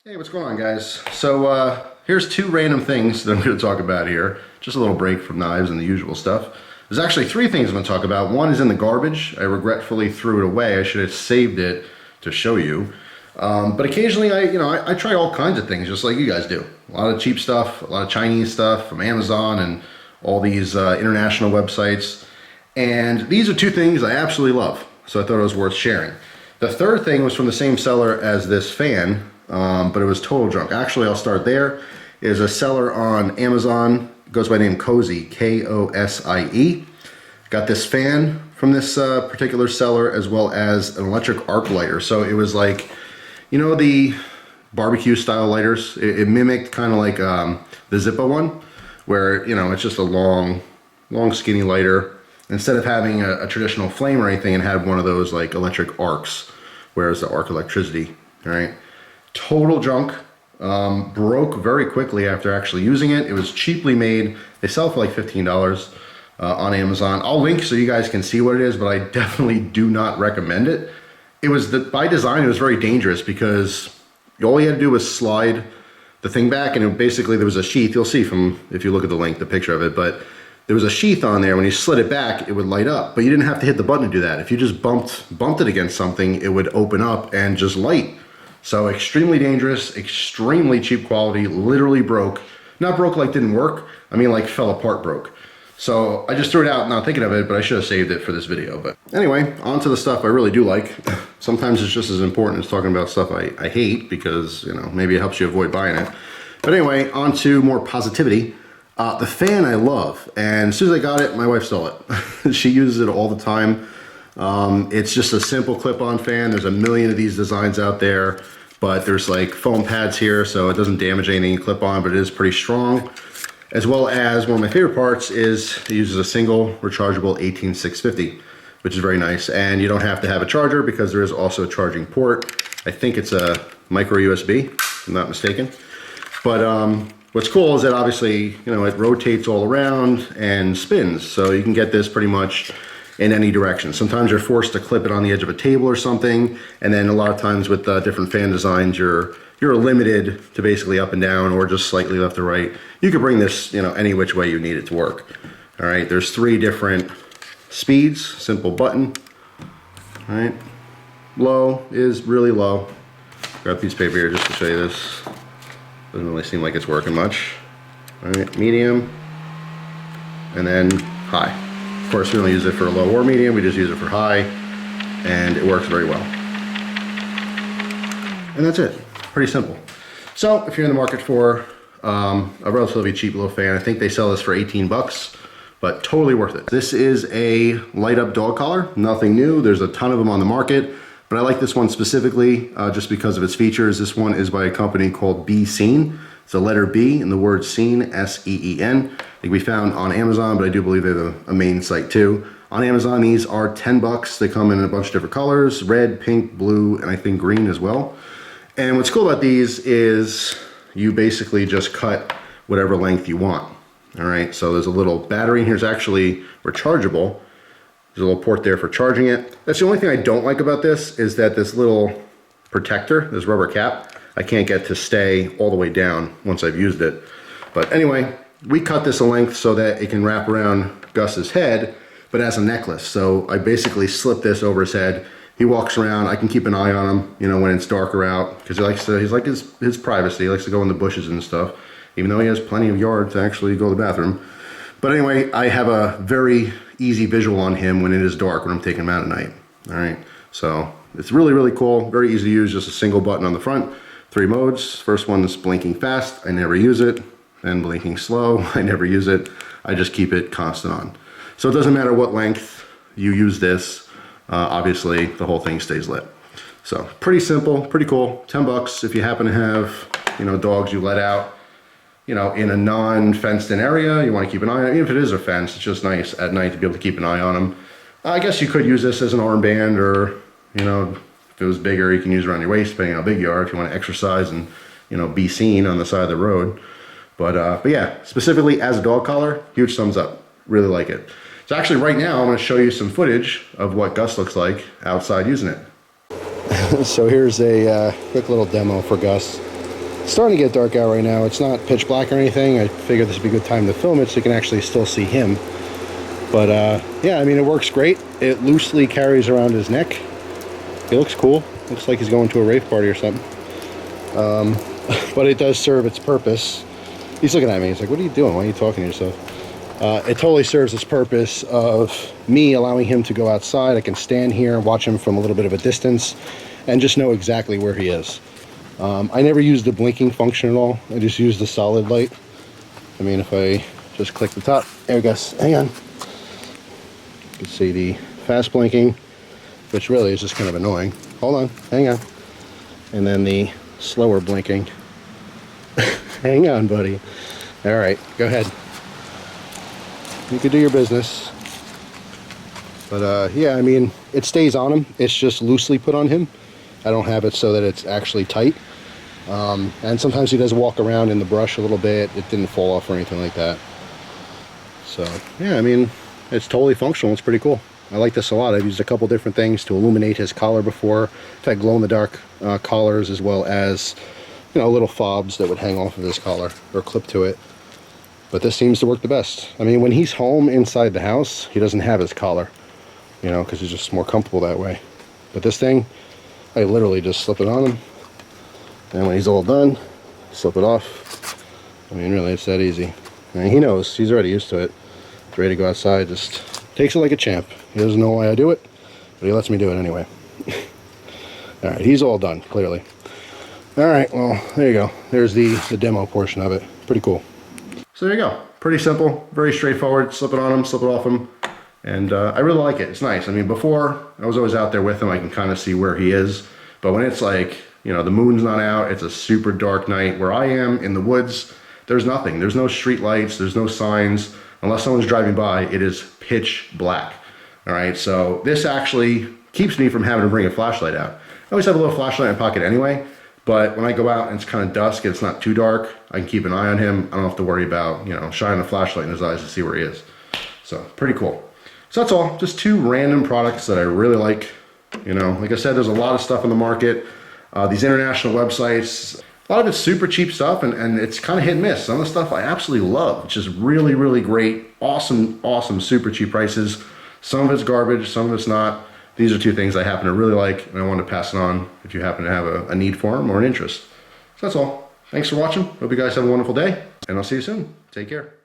Hey, what's going on, guys? So here's two random things that I'm going to talk about here. Just a little break from knives and the usual stuff. There's actually three things I'm going to talk about. One is in the garbage. I regretfully threw it away. I should have saved it to show you. But occasionally I try all kinds of things just like you guys do. A lot of cheap stuff, a lot of Chinese stuff from Amazon and all these international websites. And these are two things I absolutely love. So I thought it was worth sharing. The third thing was from the same seller as this fan. But it was total junk. Actually, I'll start there. Is a seller on Amazon, goes by the name Cozy, K-O-S-I-E. Got this fan from this particular seller, as well as an electric arc lighter. So it was like, you know, the barbecue style lighters. It mimicked kind of like the Zippo one, where, you know, it's just a long skinny lighter. Instead of having a traditional flame or anything, it had one of those like electric arcs, whereas the arc electricity, all right? Total junk. Broke very quickly after actually using it. It was cheaply made. They sell for like $15 on Amazon. I'll link so you guys can see what it is, but I definitely do not recommend it. It was by design, it was very dangerous because all you had to do was slide the thing back, and basically there was a sheath. You'll see from, if you look at the link, the picture of it, but there was a sheath on there. When you slid it back, it would light up, but you didn't have to hit the button to do that. If you just bumped it against something, it would open up and just light. So extremely dangerous, extremely cheap quality, literally broke. Not broke like didn't work, I mean like fell apart broke. So I just threw it out not thinking of it, but I should have saved it for this video. But anyway, on to the stuff I really do like. Sometimes it's just as important as talking about stuff I hate because, you know, maybe it helps you avoid buying it. But anyway, on to more positivity. The fan I love, and as soon as I got it, my wife stole it. She uses it all the time. It's just a simple clip-on fan. There's a million of these designs out there, but there's like foam pads here, so it doesn't damage anything you clip on, but it is pretty strong. As well as one of my favorite parts is it uses a single rechargeable 18650, which is very nice. And you don't have to have a charger because there is also a charging port. I think it's a micro USB, if I'm not mistaken. But what's cool is that obviously, you know, it rotates all around and spins. So you can get this pretty much in any direction. Sometimes you're forced to clip it on the edge of a table or something, and then a lot of times with different fan designs, you're limited to basically up and down or just slightly left to right. You could bring this, you know, any which way you need it to work. All right, there's three different speeds, simple button. All right, low is really low. Grab a piece of paper here just to show you this. Doesn't really seem like it's working much. All right, medium, and then high. Of course, we don't use it for low or medium, we just use it for high, and it works very well. And that's it, pretty simple. So if you're in the market for a relatively cheap little fan, I think they sell this for 18 bucks, but totally worth it. This is a light up dog collar, nothing new. There's a ton of them on the market, but I like this one specifically just because of its features. This one is by a company called Be Seen. It's the letter B and the word seen, S-E-E-N. It can be found on Amazon, but I do believe they're a main site too. On Amazon, these are 10 bucks. They come in a bunch of different colors, red, pink, blue, and I think green as well. And what's cool about these is you basically just cut whatever length you want. All right, so there's a little battery in here. It's actually rechargeable. There's a little port there for charging it. That's the only thing I don't like about this is that this little protector, this rubber cap, I can't get to stay all the way down once I've used it. But anyway, we cut this a length so that it can wrap around Gus's head, but as a necklace. So I basically slip this over his head. He walks around, I can keep an eye on him, you know, when it's darker out, because he's like his privacy. He likes to go in the bushes and stuff, even though he has plenty of yard to actually go to the bathroom. But anyway, I have a very easy visual on him when it is dark, when I'm taking him out at night. All right, so it's really, really cool, very easy to use, just a single button on the front. 3 modes. First one is blinking fast, I never use it. Then blinking slow, I never use it. I just keep it constant on. So it doesn't matter what length you use this, obviously the whole thing stays lit. So pretty simple, pretty cool, 10 bucks if you happen to have, you know, dogs you let out, you know, in a non-fenced in area, you want to keep an eye on it. Even if it is a fence, it's just nice at night to be able to keep an eye on them. I guess you could use this as an armband, or, you know, if it was bigger, you can use it around your waist, depending on how big you are, if you want to exercise and, you know, be seen on the side of the road. But yeah, specifically as a dog collar, huge thumbs up. Really like it. So actually right now, I'm going to show you some footage of what Gus looks like outside using it. So here's a quick little demo for Gus. It's starting to get dark out right now. It's not pitch black or anything. I figured this would be a good time to film it so you can actually still see him. But yeah, I mean, it works great. It loosely carries around his neck. He looks cool. Looks like he's going to a rave party or something. But it does serve its purpose. He's looking at me. He's like, what are you doing? Why are you talking to yourself? It totally serves its purpose of me allowing him to go outside. I can stand here and watch him from a little bit of a distance and just know exactly where he is. I never use the blinking function at all. I just use the solid light. I mean, if I just click the top, there it goes. Hang on. You can see the fast blinking, which really is just kind of annoying. Hold on, hang on. And then the slower blinking. Hang on, buddy. All right, go ahead. You can do your business. But yeah, I mean, it stays on him. It's just loosely put on him. I don't have it so that it's actually tight. And sometimes he does walk around in the brush a little bit. It didn't fall off or anything like that. So yeah, I mean, it's totally functional. It's pretty cool. I like this a lot. I've used a couple different things to illuminate his collar before. I've had glow-in-the-dark collars, as well as, you know, little fobs that would hang off of his collar or clip to it. But this seems to work the best. I mean, when he's home inside the house, he doesn't have his collar, you know, because he's just more comfortable that way. But this thing, I literally just slip it on him, and when he's all done, slip it off. I mean, really, it's that easy. And he knows. He's already used to it. He's ready to go outside. Just takes it like a champ. He doesn't know why I do it, but he lets me do it anyway. All right, he's all done, clearly. All right, well, there you go. There's the demo portion of it. Pretty cool. So there you go. Pretty simple, very straightforward. Slip it on him, slip it off him. And I really like it. It's nice. I mean, before, I was always out there with him. I can kind of see where he is. But when it's like, you know, the moon's not out, it's a super dark night. Where I am in the woods, there's nothing. There's no street lights. There's no signs. Unless someone's driving by, it is pitch black. All right, so this actually keeps me from having to bring a flashlight out. I always have a little flashlight in my pocket anyway, but when I go out and it's kind of dusk, it's not too dark, I can keep an eye on him. I don't have to worry about, you know, shining a flashlight in his eyes to see where he is. So, pretty cool. So that's all, just two random products that I really like. You know, like I said, there's a lot of stuff on the market. These international websites, a lot of it's super cheap stuff, and it's kind of hit and miss. Some of the stuff I absolutely love, which is really, really great, awesome, awesome, super cheap prices. Some of it's garbage, some of it's not. These are two things I happen to really like, and I want to pass it on if you happen to have a need for them or an interest. So that's all. Thanks for watching. Hope you guys have a wonderful day, and I'll see you soon. Take care.